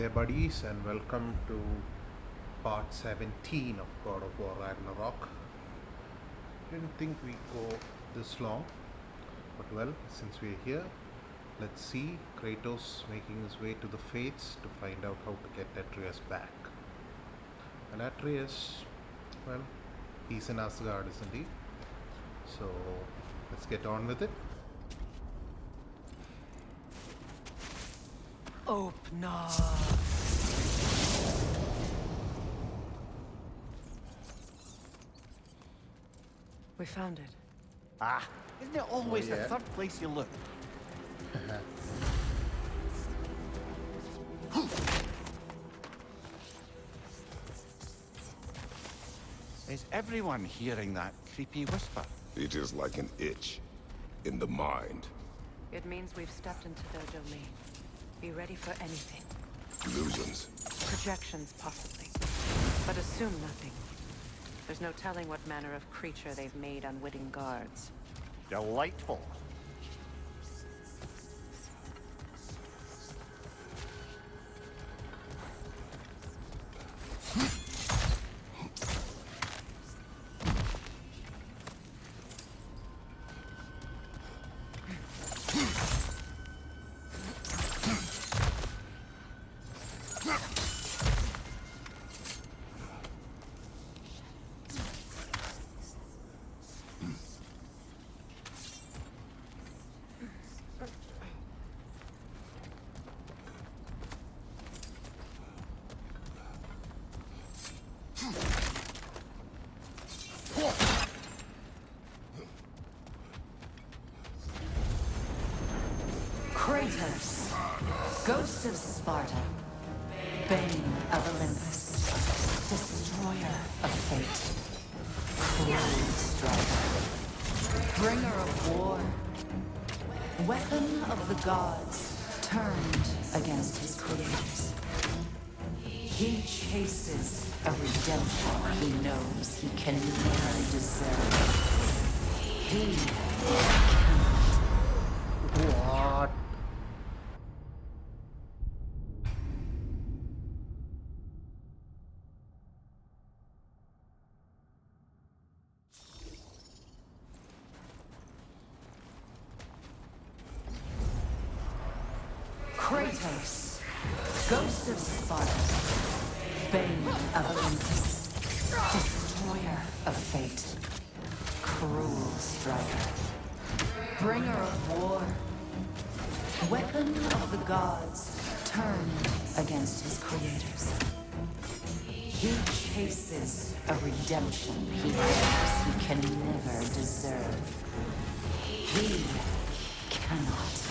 there, buddies, and welcome to part 17 of God of War Ragnarok. Didn't think we'd go this long, but well, since we're here, let's see Kratos making his way to the Fates to find out how to get Atreus back. And Atreus, well, he's in Asgard, isn't he? So let's get on with it. Opener. We found it. Ah, isn't it always Oh, yeah. the third place you look? Is everyone hearing that creepy whisper? It is like an itch in the mind. It means we've stepped into their domain. Be ready for anything. Illusions. Projections, possibly. But assume nothing. There's no telling what manner of creature they've made unwitting guards. Delightful. Kratos, Ghost of Sparta, Bane of Olympus, Destroyer of Fate, Cruel Striker, Bringer of War, Weapon of the Gods, turned against his creators. He chases a redemption he knows he can never deserve. He What? Kratos, Ghost of Sparta, Bane of Olympus, Destroyer of Fate, Cruel Striker, Bringer of War, Weapon of the Gods, turned against his creators. He chases a redemption he knows he can never deserve. He cannot.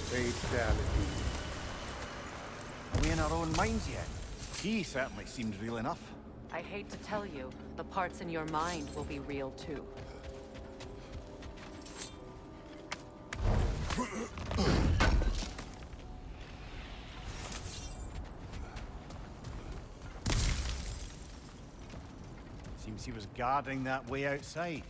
Fatality. Are we in our own minds yet? He certainly seemed real enough. I hate to tell you, the parts in your mind will be real too. Seems he was guarding that way outside.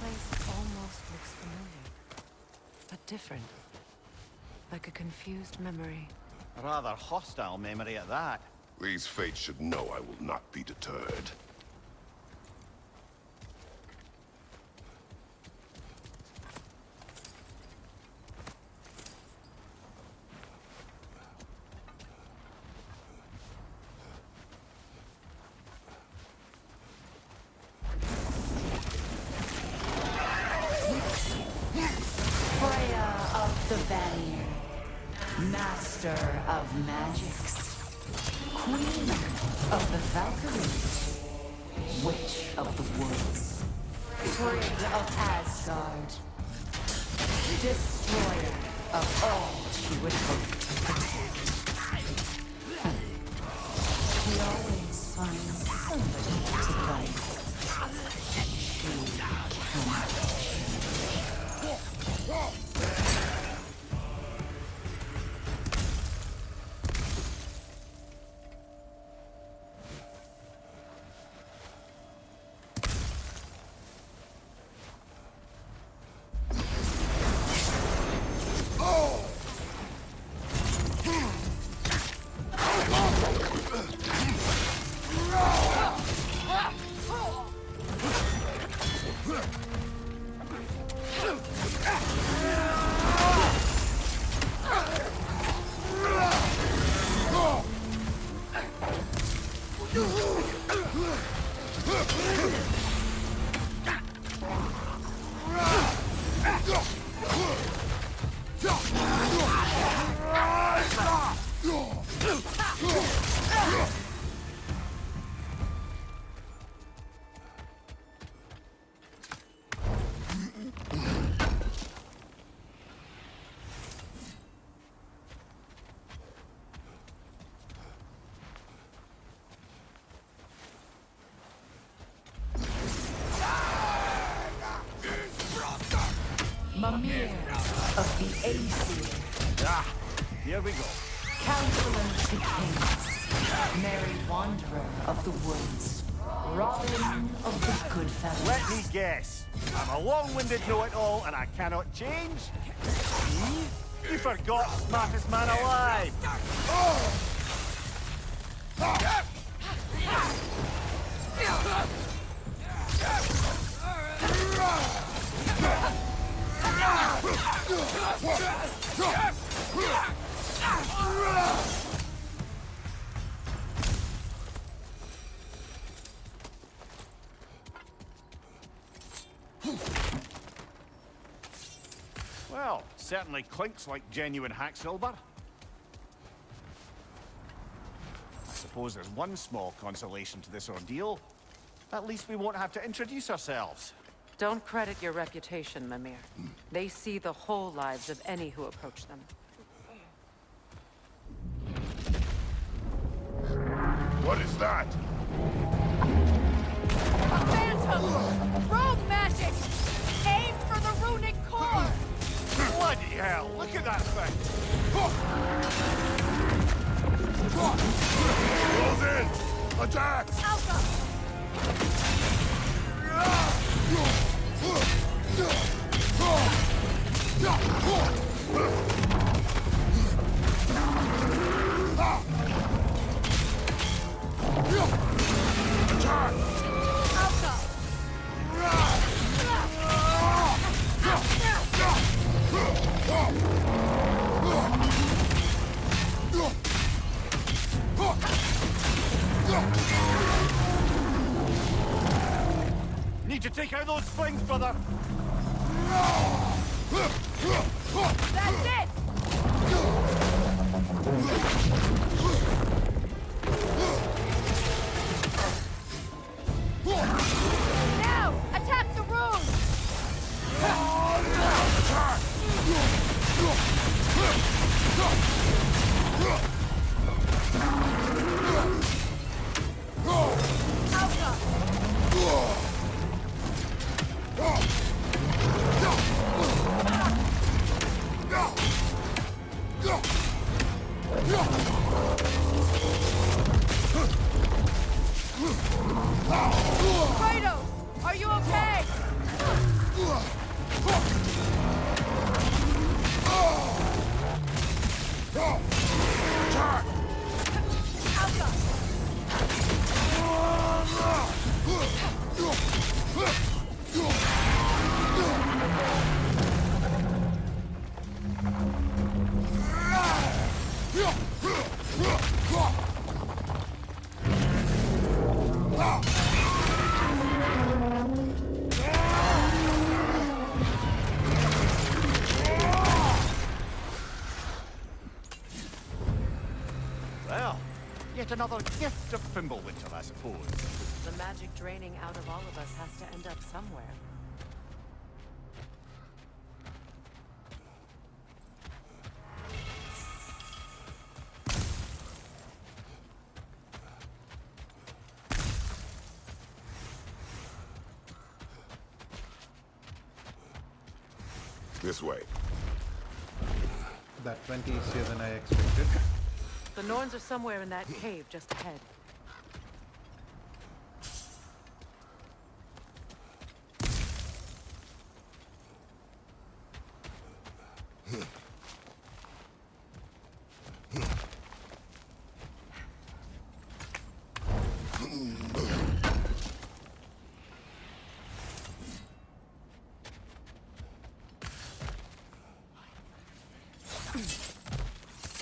Place almost looks familiar, but different. Like a confused memory. A rather hostile memory at that. These fates should know I will not be deterred. Freya of the Vanir, master of magics, queen of the Valkyries, witch of the woods, Frigg of Asgard, destroyer of all she would hope to protect. She always finds somebody to blame. She cannot. Mimir of the Aesir, Ah, here we go. Counselor to Kings, Merry Wanderer of the Woods, Robin of the Goodfellas. Let me guess. I'm a long-winded know-it-all and I cannot change? Me? You forgot smartest man alive! Well, certainly clinks like genuine hack silver. I suppose there's one small consolation to this ordeal. At least we won't have to introduce ourselves. Don't credit your reputation, Mimir. They see the whole lives of any who approach them. What is that? Phantom! Rogue magic! Aim for the runic core! Bloody hell, look at that thing! Close in! Attack! Alpha! Need to take out those slings, brother! That's it! Kratos, are you okay? Alpha! Well, yet another gift of Fimbulwinter, I suppose. The magic draining out of all of us has to end up somewhere. This way. That went easier than I expected. The Norns are somewhere in that cave just ahead.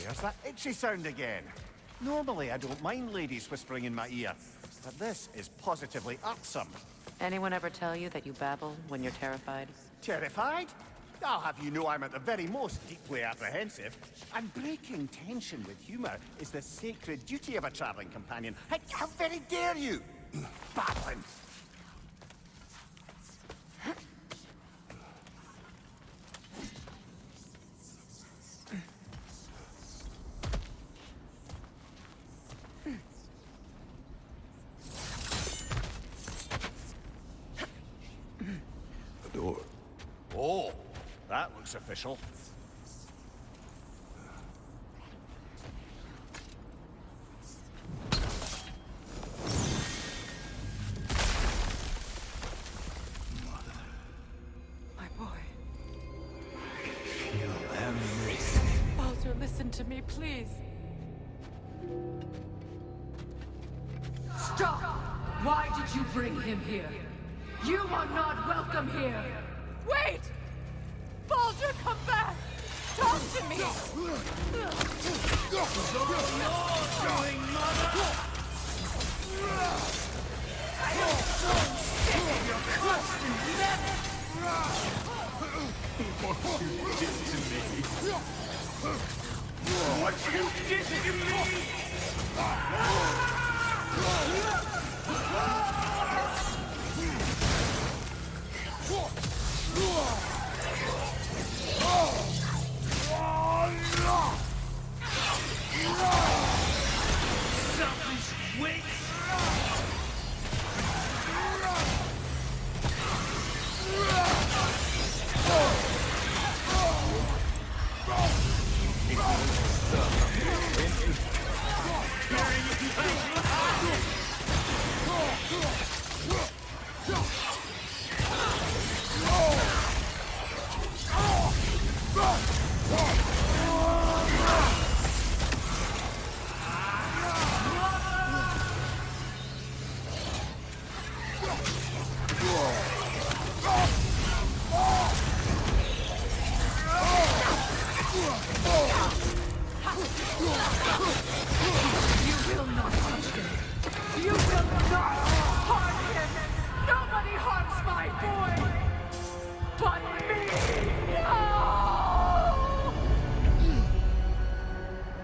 There's that itchy sound again. Normally I don't mind ladies whispering in my ear, but this is positively irksome. Anyone ever tell you that you babble when you're terrified? Terrified? I'll have you know I'm at the very most deeply apprehensive. And breaking tension with humor is the sacred duty of a traveling companion. How very dare you? Babbling. The door. Oh, that looks official. My boy. Feel everything. Baldur, listen to me, please. Stop! Why did you bring him here? You are not welcome here! Wait! Baldur, come back! Talk to me! I am so sick of your constant mess!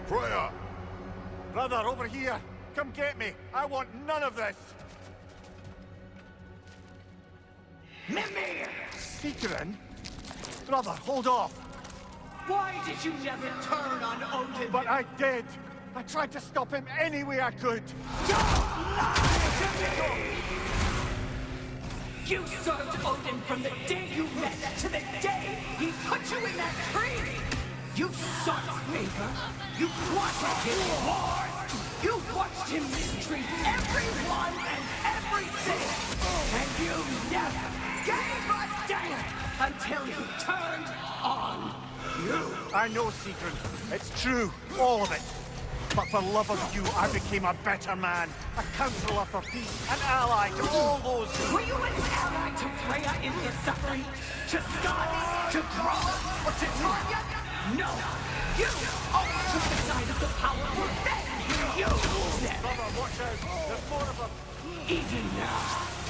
Freya! Brother, over here! Come get me! I want none of this! Mimir! Seekerin? Brother, hold off! Why did you never turn on Odin? But I did! I tried to stop him any way I could! Don't lie to me! You served Odin from the day you met to the day he put you in that tree! You sought favor! You plotted his wars! You watched him mistreat everyone and everything! until he turned on you. I know, Secret. It's true. All of it. But for love of you, I became a better man. A counselor for peace. An ally to all those who... Were you an ally to Freya in his suffering? To Scott? To Groth? Or to Nornir? No! You always took the side of the powerful, then you used them! Brother, watch out. There's more of them. Even now,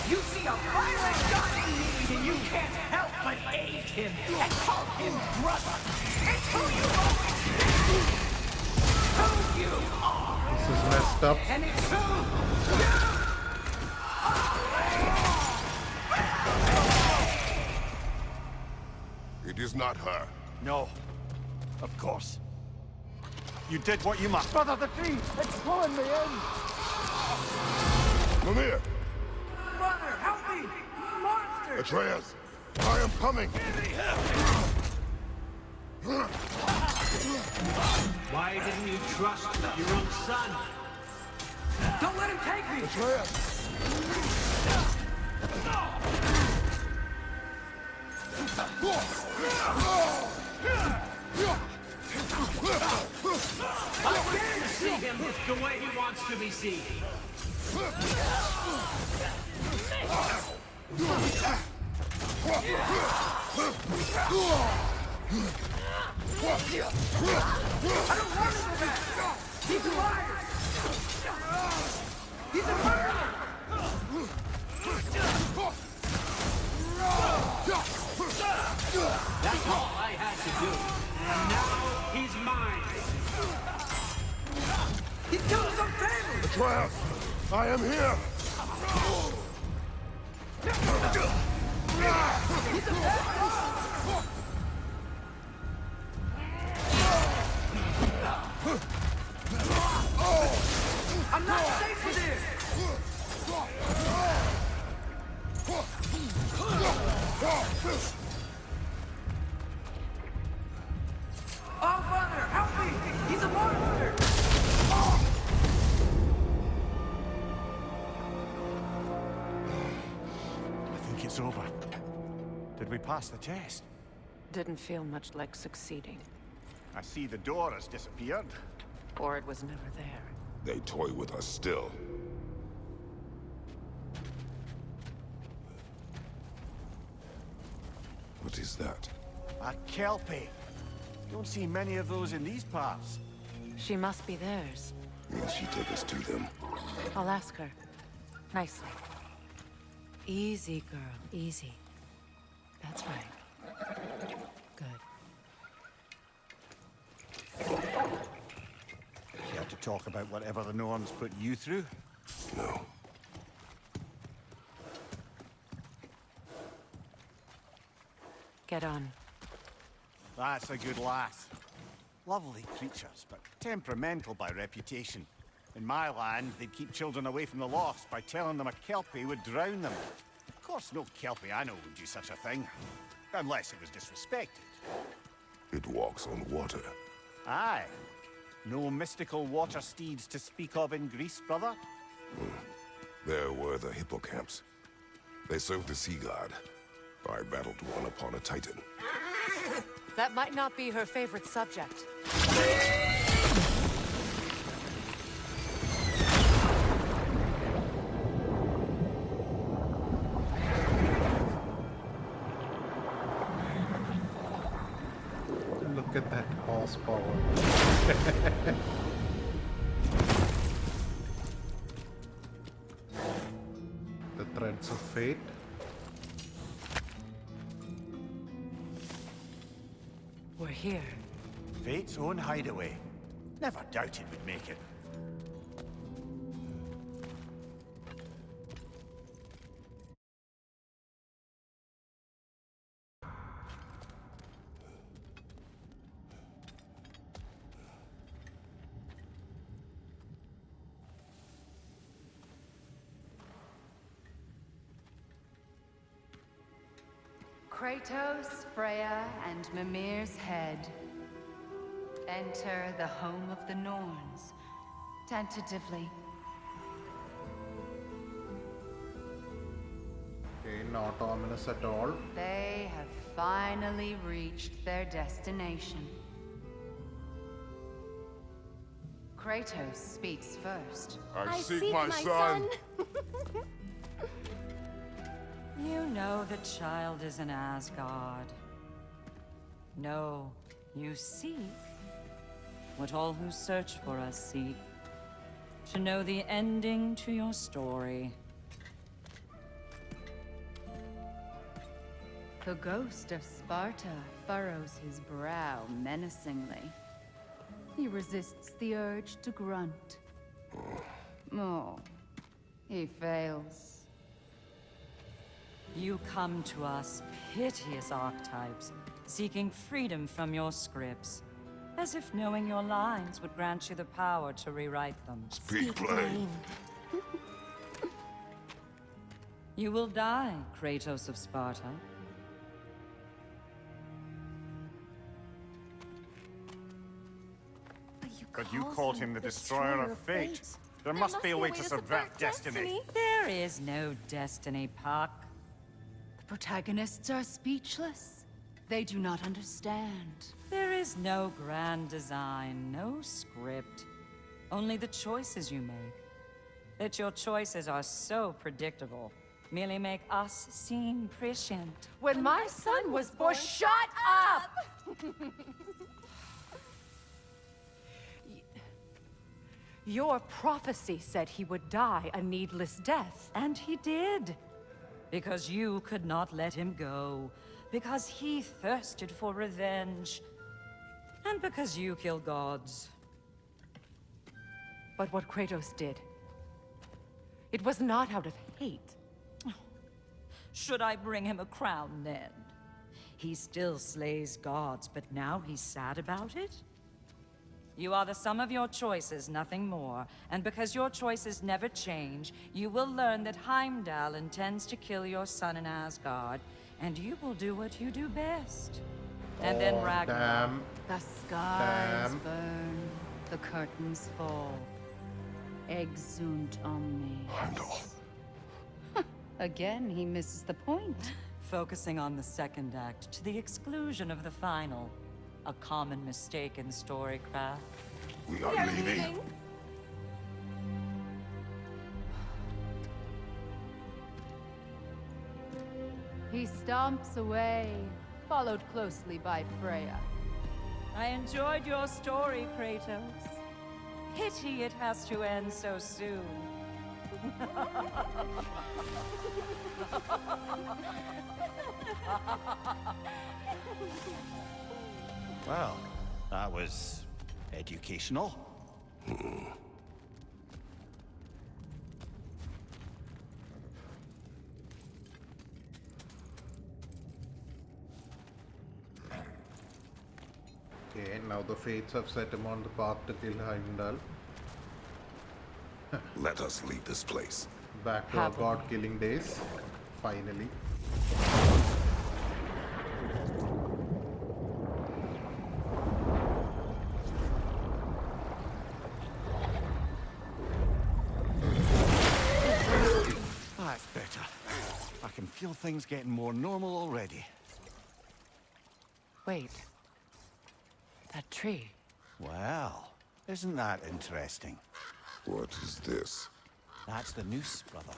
you see a violent god in need and you can't help but aid him and call him brother. It's who you always been. Who you are. This is messed up. And it's who you It is not her. No. Of course. You did what you must. Brother, the tree! It's pulling me in! Nornir! Brother, help me! Monster! Atreus! I am coming! Why didn't you trust your own son? Don't let him take me! Atreus! I want to see him the way he wants to be seen. I don't want him to back! He's a liar! He's a murderer! That's all I had to do. And now he's mine. He's killing some family! Atreus! I am here! He's a bad I'm not safe with this! Oh, Father, help me! He's a monster! I think it's over. Did we pass the test? Didn't feel much like succeeding. I see the door has disappeared. Or it was never there. They toy with us still. What is that? A Kelpie. Don't see many of those in these parts. She must be theirs. Will she take us to them? I'll ask her. Nicely. Easy, girl. Easy. That's right. Good. Care to talk about whatever the Norns put you through? No. Get on. That's a good lass. Lovely creatures, but temperamental by reputation. In my land, they'd keep children away from the lost by telling them a Kelpie would drown them. Of course, no Kelpie I know would do such a thing. Unless it was disrespected. It walks on water. Aye. No mystical water steeds to speak of in Greece, brother? There were the hippocamps. They served the sea god. I battled one upon a titan. That might not be her favorite subject. Look at that horsepower. The threads of fate. We're here. Fate's own hideaway. Never doubted we'd make it. Kratos, Freya, and Mimir's head. Enter the home of the Norns. Tentatively. Okay, not ominous at all. They have finally reached their destination. Kratos speaks first. I seek my son. You know the child is in Asgard. No, you seek what all who search for us seek. To know the ending to your story. The ghost of Sparta furrows his brow menacingly. He resists the urge to grunt. Oh, he fails. You come to us, piteous archetypes, seeking freedom from your scripts. As if knowing your lines would grant you the power to rewrite them. Speak plain. You will die, Kratos of Sparta. But you called him the Destroyer of Fate. There must be a way to subvert destiny. There is no destiny, Puck. The protagonists are speechless. They do not understand. There is no grand design, no script. Only the choices you make. That your choices are so predictable, merely make us seem prescient. When my son was born, shut up! Your prophecy said he would die a needless death. And he did. Because you could not let him go. Because he thirsted for revenge. And because you kill gods. But what Kratos did, it was not out of hate. Should I bring him a crown then? He still slays gods, but now he's sad about it? You are the sum of your choices, nothing more. And because your choices never change, you will learn that Heimdall intends to kill your son in Asgard, and you will do what you do best. And then Ragnarok. Damn. The skies Damn. burn, the curtains fall. Exunt omnes. Heimdall. Again, he misses the point. Focusing on the second act to the exclusion of the final. A common mistake in storycraft. We are leaving. He stomps away, followed closely by Freya. I enjoyed your story, Kratos. Pity it has to end so soon. Well, that was educational. Okay, now the fates have set him on the path to kill Heimdall. Let us leave this place. Back to our god-killing days. Finally. That's better. I can feel things getting more normal already. Wait. That tree. Well, isn't that interesting? What is this? That's the noose, brother.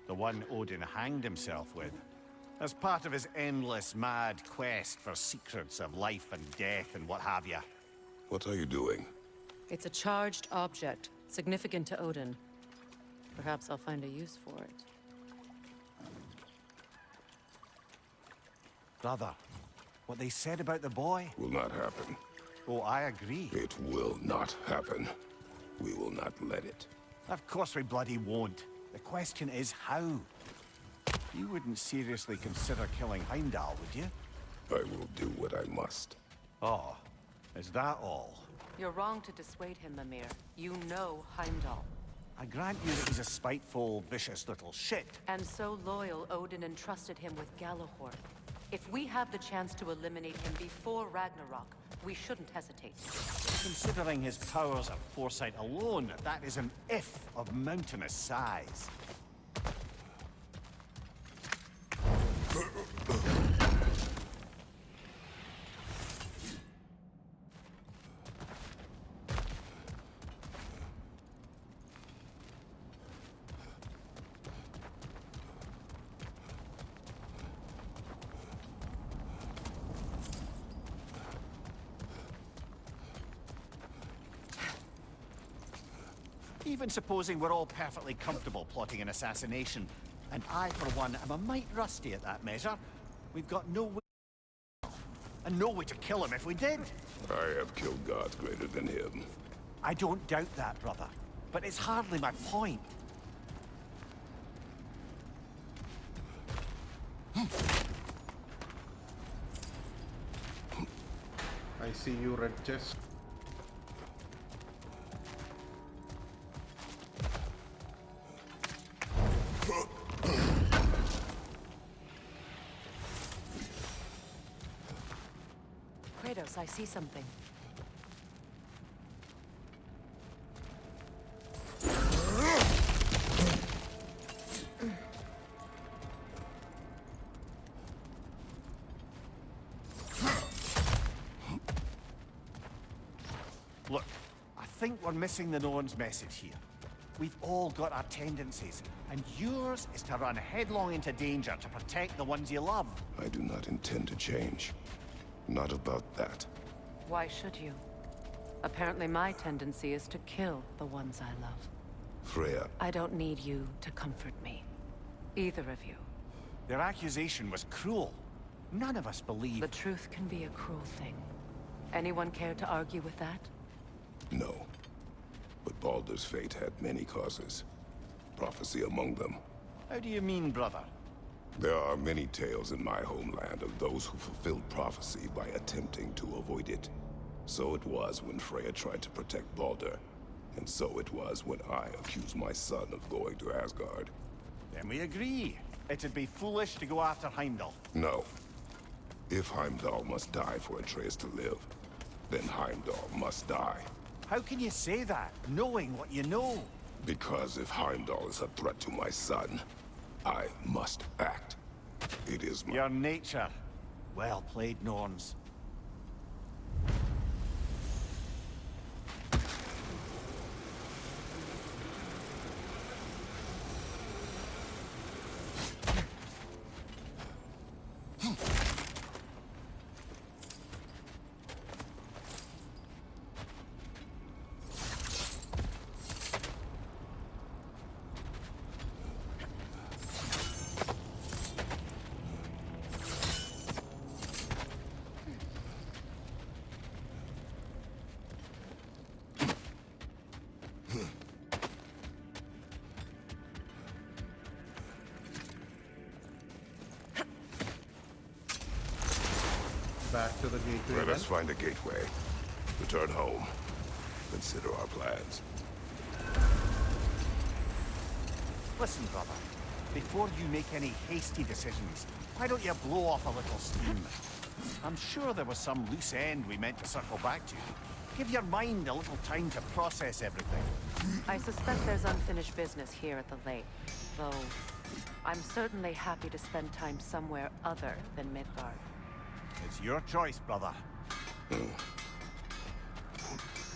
The one Odin hanged himself with. As part of his endless, mad quest for secrets of life and death and what have you. What are you doing? It's a charged object, significant to Odin. Perhaps I'll find a use for it. Brother, what they said about the boy? Will not happen. Oh, I agree. It will not happen. We will not let it. Of course we bloody won't. The question is how. You wouldn't seriously consider killing Heimdall, would you? I will do what I must. Oh, is that all? You're wrong to dissuade him, Mimir. You know Heimdall. I grant you that he's a spiteful, vicious little shit. And so loyal, Odin entrusted him with Galahorn. If we have the chance to eliminate him before Ragnarok, we shouldn't hesitate. Considering his powers of foresight alone, that is an if of mountainous size. Even supposing we're all perfectly comfortable plotting an assassination, and I, for one, am a mite rusty at that measure, we've got no way... and no way to kill him if we did. I have killed gods greater than him. I don't doubt that, brother. But it's hardly my point. I see you, red chest. Kratos, I see something. Look, I think we're missing the Norn's message here. We've all got our tendencies, and yours is to run headlong into danger to protect the ones you love. I do not intend to change. Not about that. Why should you? Apparently my tendency is to kill the ones I love. Freya, I don't need you to comfort me. Either of you. Their accusation was cruel. None of us believe... The truth can be a cruel thing. Anyone care to argue with that? no. But Baldur's fate had many causes. Prophecy among them. How do you mean, brother? There are many tales in my homeland of those who fulfilled prophecy by attempting to avoid it. So it was when Freya tried to protect Baldur. And so it was when I accused my son of going to Asgard. Then we agree. It'd be foolish to go after Heimdall. No. If Heimdall must die for Atreus to live, then Heimdall must die. How can you say that, knowing what you know? Because if Heimdall is a threat to my son, I must act. It is my... Your nature. Well played, Norns. Back to the gateway. Let then. us find a gateway. Return home. Consider our plans. Listen, brother. Before you make any hasty decisions, why don't you blow off a little steam? I'm sure there was some loose end we meant to circle back to. Give your mind a little time to process everything. I suspect there's unfinished business here at the lake, though I'm certainly happy to spend time somewhere other than Midgar. It's your choice, brother.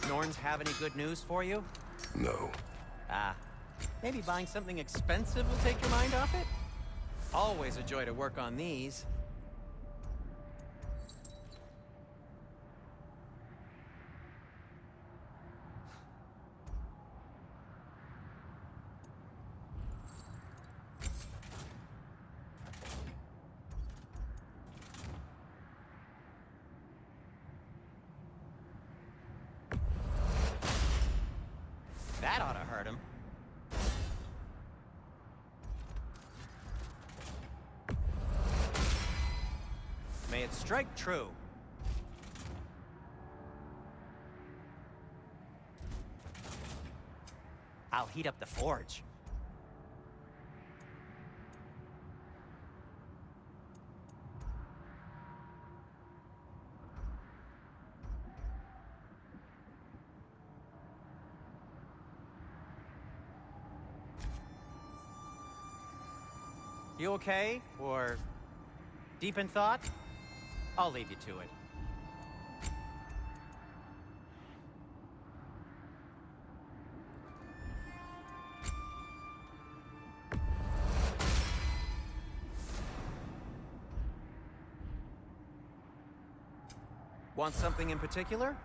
Norns have any good news for you? No. Ah, maybe buying something expensive will take your mind off it? Always a joy to work on these. That ought to hurt him. May it strike true. I'll heat up the forge. You okay? Or deep in thought? I'll leave you to it. Want something in particular?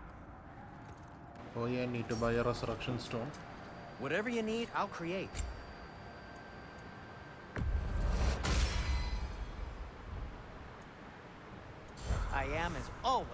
Oh yeah, I need to buy a resurrection stone. Whatever you need, I'll create. I am as always.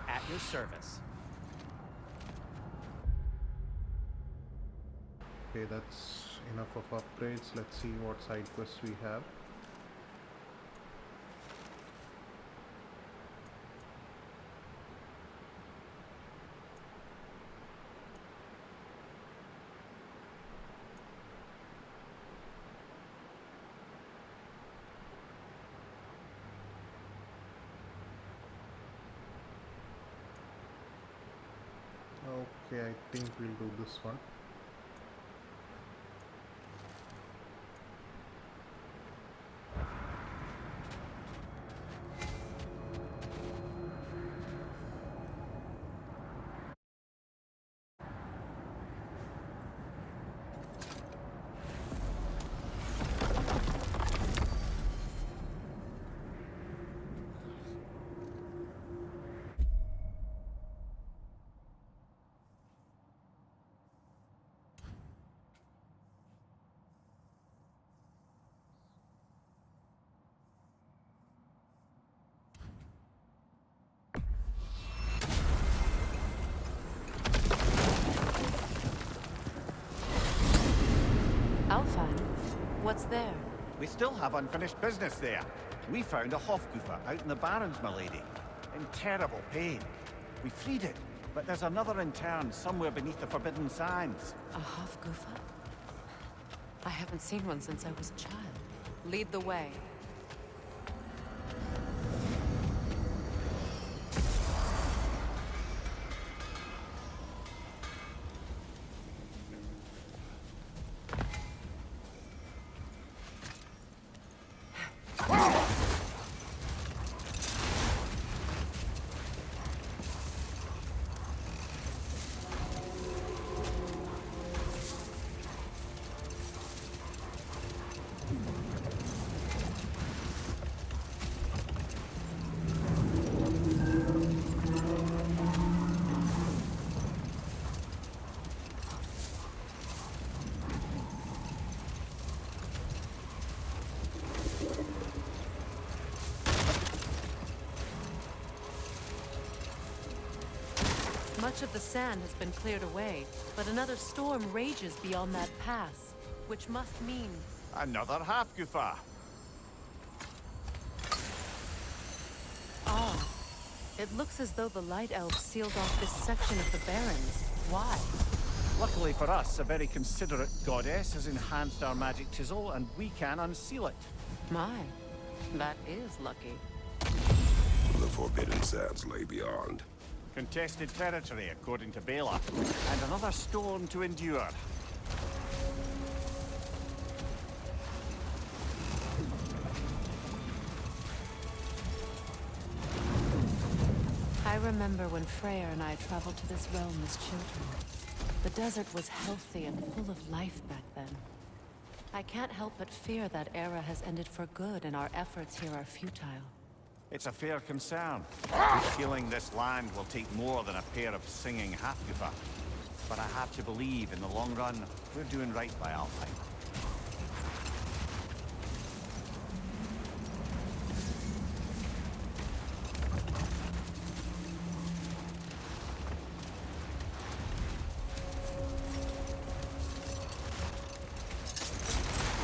At your service. Okay, that's enough of upgrades. Let's see what side quests we have. Okay, I think we'll do this one. Alpha, what's there? We still have unfinished business there. We found a Hofgufer out in the Barrens, milady. In terrible pain. We freed it, but there's another intern somewhere beneath the Forbidden Sands. A Hofgufer? I haven't seen one since I was a child. Lead the way. Much of the sand has been cleared away, but another storm rages beyond that pass, which must mean... Another half-goofer. Ah, it looks as though the Light Elves sealed off this section of the Barrens. Why? Luckily for us, a very considerate goddess has enhanced our magic chisel, and we can unseal it. My, that is lucky. The Forbidden Sands lay beyond. Contested territory, according to Bela, and another storm to endure. I remember when Freya and I traveled to this realm as children. The desert was healthy and full of life back then. I can't help but fear that era has ended for good and our efforts here are futile. It's a fair concern. Healing this land will take more than a pair of singing half-goofer. But I have to believe, in the long run, we're doing right by Alfheim.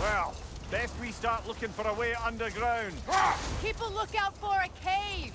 Well, best we start looking for a way underground. Keep a lookout for a cave!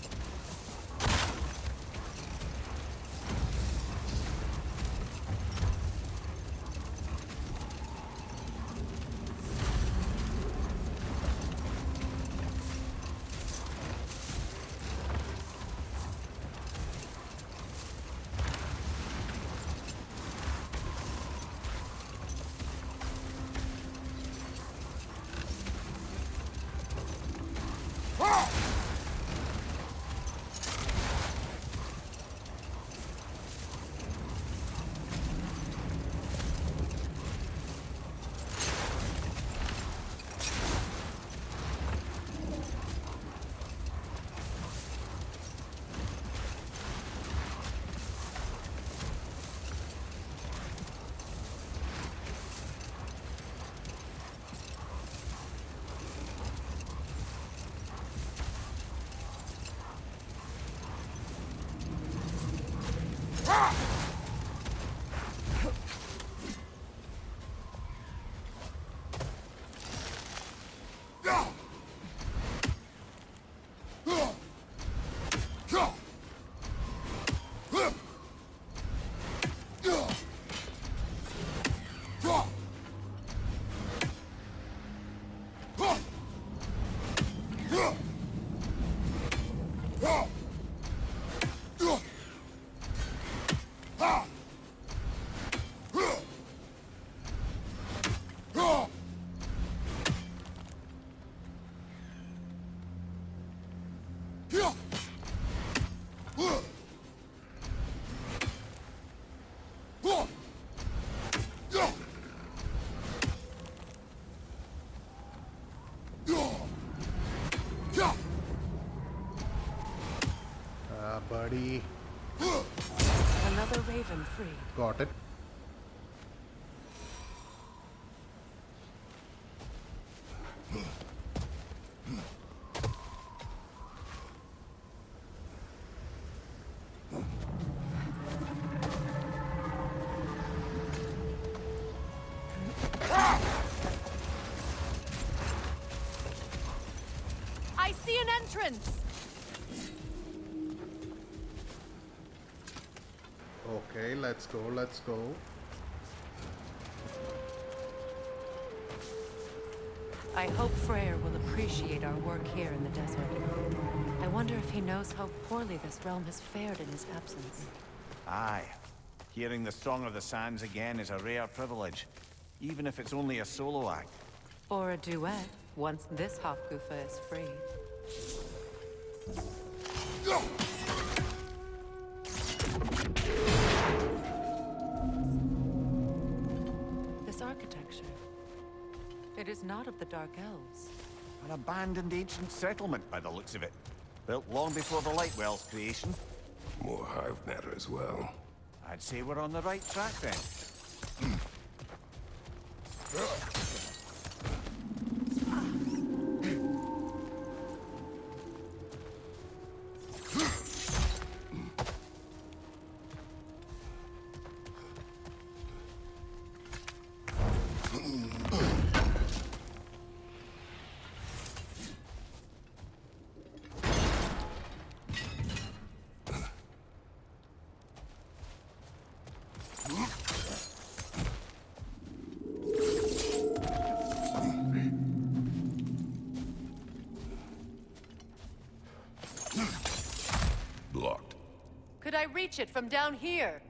Buddy. Another raven free. Got it. I see an entrance! Okay, let's go, let's go. I hope Freyr will appreciate our work here in the desert. I wonder if he knows how poorly this realm has fared in his absence. Aye. Hearing the Song of the Sands again is a rare privilege, even if it's only a solo act. Or a duet, once this Hofgufa is free. This architecture, it is not of the Dark Elves. An abandoned ancient settlement by the looks of it. Built long before the Lightwell's creation. More hive matter as well. I'd say we're on the right track then. reach it from down here.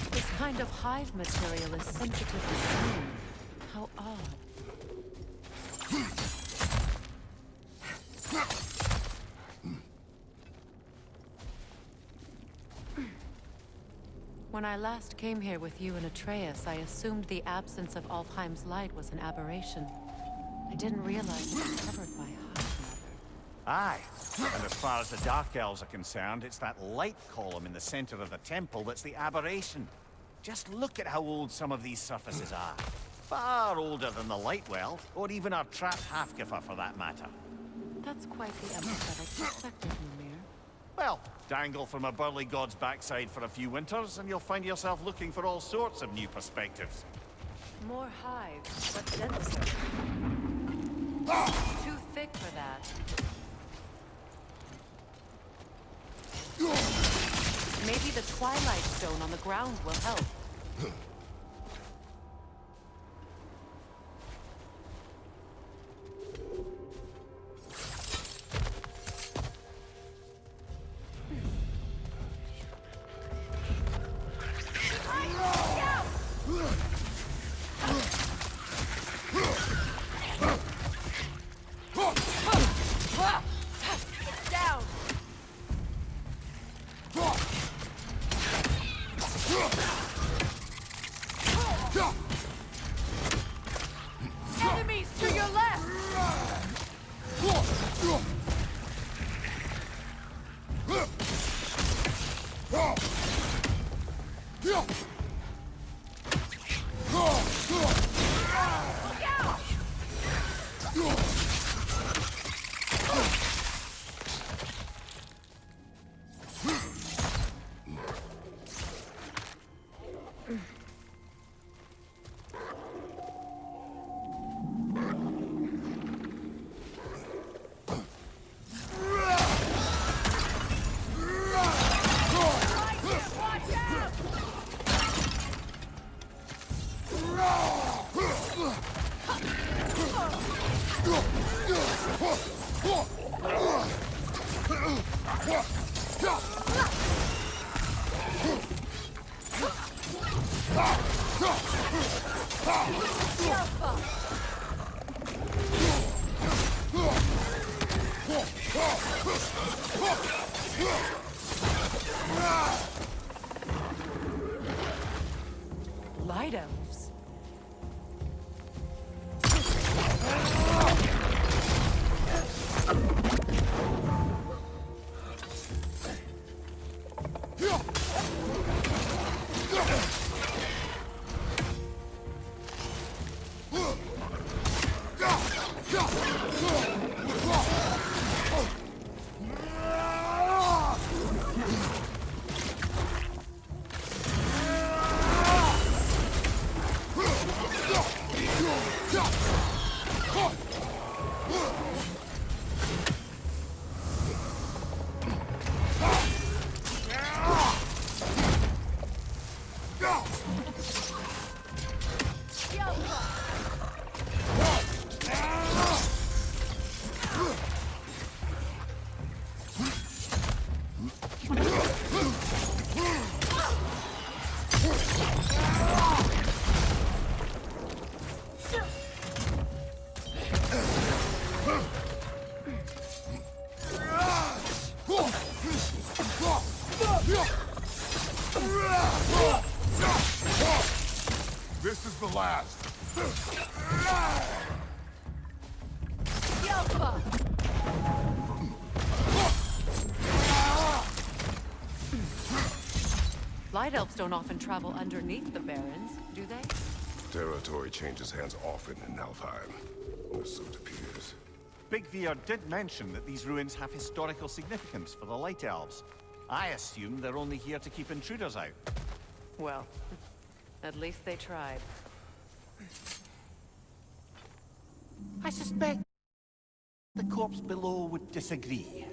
This kind of hive material is sensitive to sound. How odd. When I last came here with you and Atreus, I assumed the absence of Alfheim's light was an aberration. I didn't realize it was covered by hive matter. Aye. And as far as the Dark Elves are concerned, it's that light column in the center of the temple that's the aberration. Just look at how old some of these surfaces are. Far older than the light well, or even our trapped half-giffer for that matter. That's quite the empathetic perspective, Nornir. Well, dangle from a burly god's backside for a few winters, and you'll find yourself looking for all sorts of new perspectives. More hives, but denser. Too thick for that. Maybe the Twilight Stone on the ground will help. Down! Enemies to your left! Look out! Watch out! Light elves? This is the last. Yelpa! Light elves don't often travel underneath the barrens, do they? Territory changes hands often in Alfheim, or so it appears. Big Veer did mention that these ruins have historical significance for the Light Elves. I assume they're only here to keep intruders out. Well, at least they tried. I suspect The corpse below would disagree.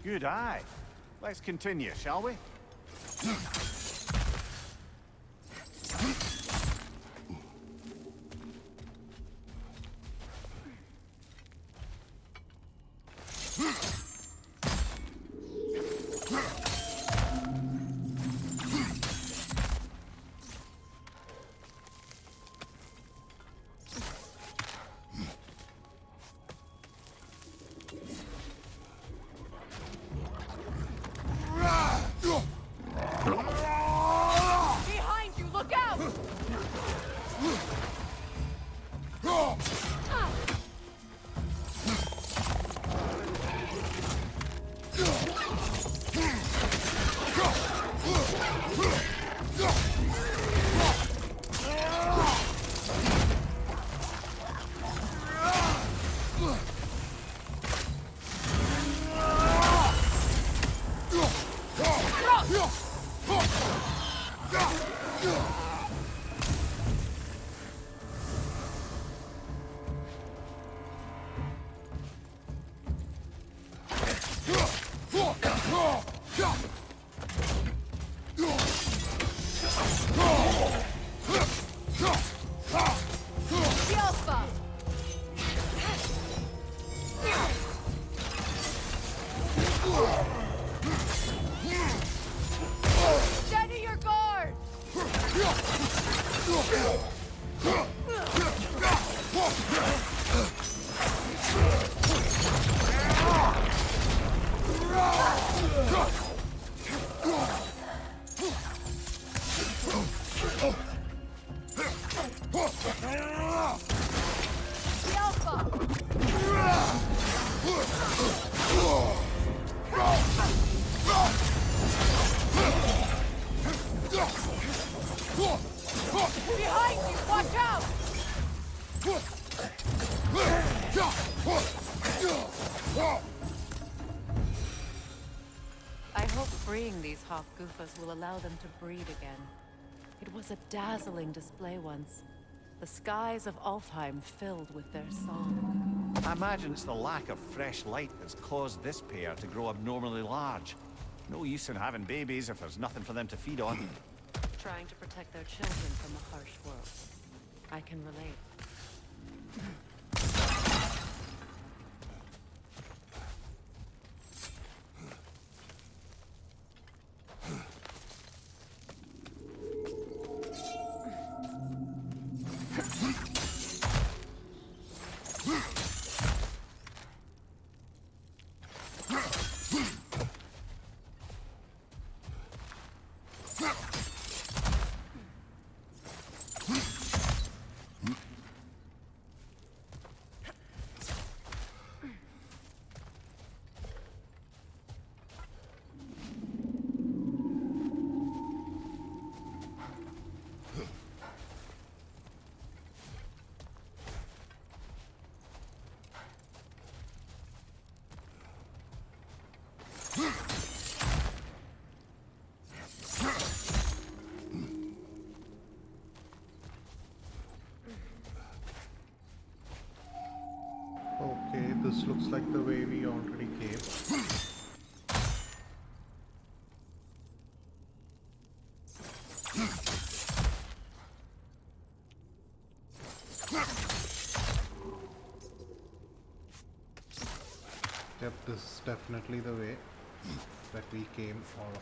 Good eye. Let's continue, shall we? Behind you, look out! Steady your guard! The Alpha! Behind you! Watch out! I hope freeing these Hofgufas will allow them to breed again. It was a dazzling display once. The skies of Alfheim filled with their song. I imagine it's the lack of fresh light that's caused this pair to grow abnormally large. No use in having babies if there's nothing for them to feed on. Trying to protect their children from a harsh world. I can relate. Okay, this looks like the way we already came. Yep, this is definitely the way that we came all of.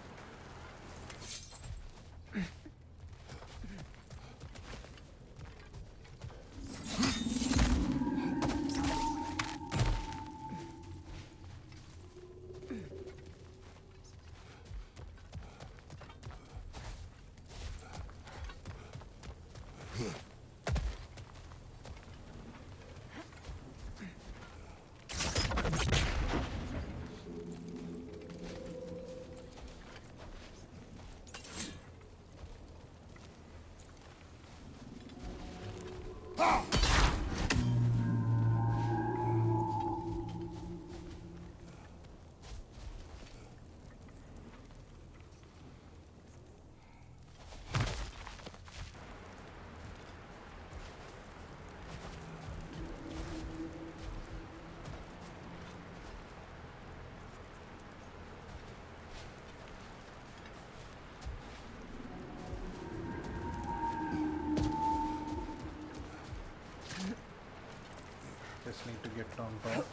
Just need to get on top.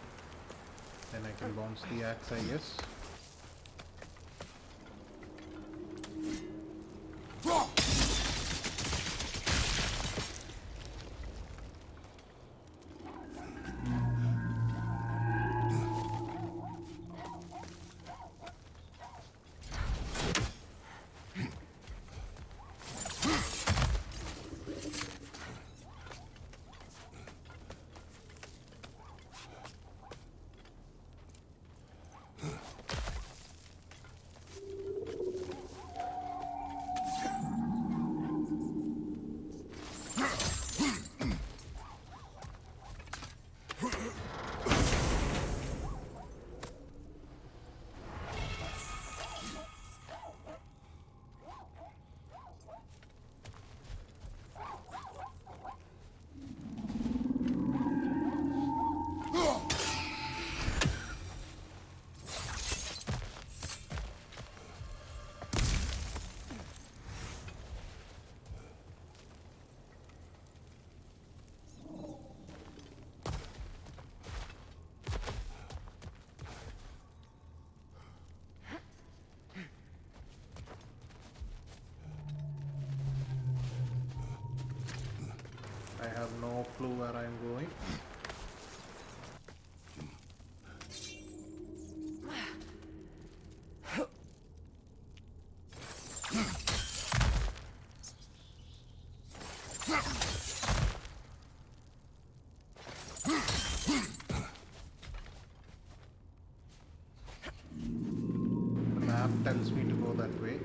Then I can bounce the axe, I guess. I have no clue where I'm going. The map tells me to go that way.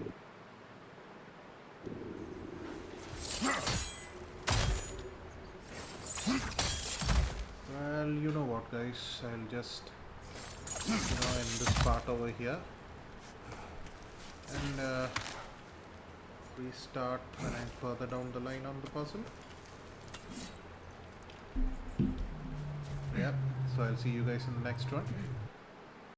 Well, you know what, guys, I'll just end this part over here and restart when I'm further down the line on the puzzle. Yeah, so I'll see you guys in the next one.